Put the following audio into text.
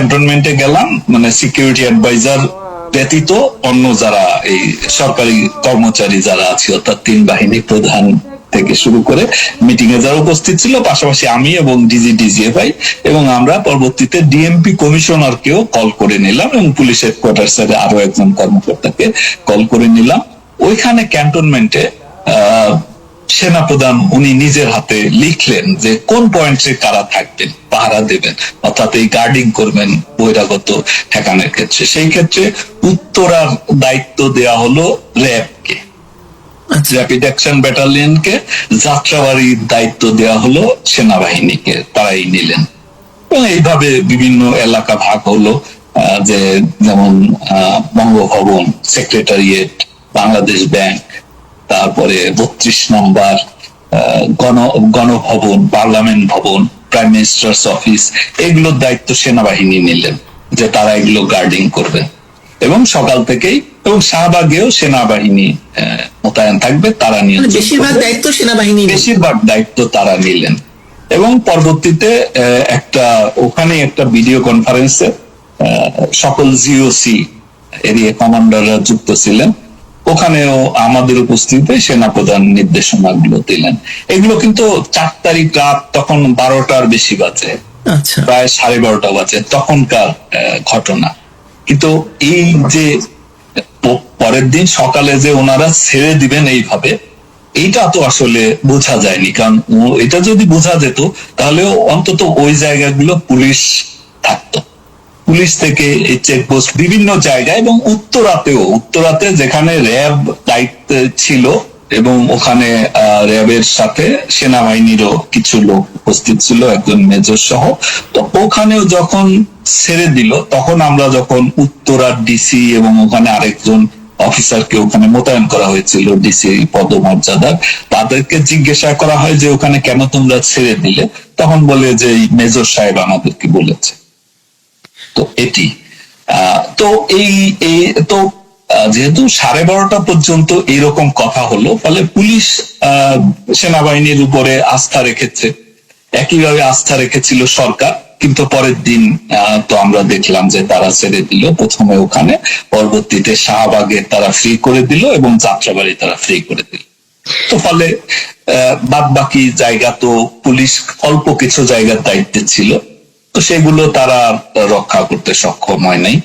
ক্যান্টনমেন্টে গেলাম, মানে সিকিউরিটি অ্যাডভাইজার ব্যতীত অন্য যারা এই সরকারি কর্মচারী যারা আছে, অর্থাৎ 3 বাহিনী প্রধান থেকে শুরু করে মিটিং এ যারা উপস্থিত ছিল, পাশাপাশি আমি এবং ডিজিএফআই, এবং আমরা পরবর্তীতে ডিএমপি কমিশনারকেও কল করে নিলাম এবং পুলিশ হেডকোয়ার্টার্স এর আরো একজন কর্মকর্তাকে কল করে নিলাম। ওইখানে ক্যান্টনমেন্টে সেনাপ্রধান উনি নিজের হাতে লিখলেন যে কোন পয়েন্টে কারা থাকবেন, পাহারা দেবেন, অর্থাৎ এই গার্ডিং করবেন বহিরাগত ঠেকানোর ক্ষেত্রে। সেই ক্ষেত্রে উত্তরার দায়িত্ব দেয়া হলো র্যাবকে, র্যাপিড অ্যাকশন ব্যাটালিয়নকে, যাত্রাবাড়ির দায়িত্ব দেওয়া হলো সেনাবাহিনীকে, তারাই নিলেন। এবং এইভাবে বিভিন্ন এলাকা ভাগ হলো, যে যেমন বঙ্গভবন, সেক্রেটারিয়েট, বাংলাদেশ ব্যাংক, তারপরে 32 নম্বর গণভবন, পার্লামেন্ট ভবন, প্রাইম মিনিস্টার্স অফিস, এগুলোর দায়িত্ব সেনাবাহিনী নিলেন যে তারা এগুলো গার্ডিং করবেন। এবং সকাল থেকেই, এবং শাহবাগেও সেনাবাহিনী মোতায়েন থাকবে, তারা নিয়ে বেশিরভাগ দায়িত্ব তারা নিলেন। এবং পরবর্তীতে ওখানে একটা ভিডিও কনফারেন্সে সকল জিওসি এরিয়া কমান্ডাররা যুক্ত ছিলেন, ওখানেও আমাদের উপস্থিতিতে সেনাপ্রধান নির্দেশনাগুলো দিলেন। এগুলো কিন্তু 4 তারিখ রাত, তখন 12টার বেশি বাজে, প্রায় 12:30 বাজে তখনকার ঘটনা। কিন্তু এই যে পরের দিন সকালে যে ওনারা ছেড়ে দিবেন এইভাবে, এইটা তো আসলে বোঝা যায়নি। কারণ এটা যদি বোঝা যেত তাহলে অন্তত ওই জায়গাগুলো পুলিশ থাকতো, পুলিশ থেকে এই চেকপোস্ট বিভিন্ন জায়গায়, এবং উত্তরাতে যেখানে র্যাব দায়িত্বে ছিল, এবং ওখানে র্যাবের সাথে সেনাবাহিনীরও কিছু লোক উপস্থিত ছিল, একজন মেজর সহ। তো ওখানেও যখন ছেড়ে দিল, তখন আমরা যখন উত্তরার ডিসি এবং ওখানে আরেকজন অফিসারকে ওখানে মোতায়েন করা হয়েছিল, ডিসি পদমর্যাদার, তাদেরকে জিজ্ঞাসা করা হয় যে ওখানে কেন তোমরা ছেড়ে দিলে, তখন বলে যে মেজর সাহেব আমাদেরকে বলেছে। তো এটি তো তো যেহেতু 12:30 পর্যন্ত এইরকম কথা হলো, ফলে পুলিশ সেনাবাহিনীর উপরে আস্থা রেখেছে, একইভাবে আস্থা রেখেছিল সরকার। কিন্তু পরের দিন তো আমরা দেখলাম যে তারা ছেড়ে দিল, প্রথমে ওখানে, পরবর্তীতে শাহবাগে তারা ফ্রি করে দিল, এবং যাত্রাবাড়ি তারা ফ্রি করে দিল। তো ফলে বাদ বাকি জায়গা তো পুলিশ অল্প কিছু জায়গার দায়িত্বে ছিল, তো সেগুলো তারা রক্ষা করতে সক্ষম হয় নাই।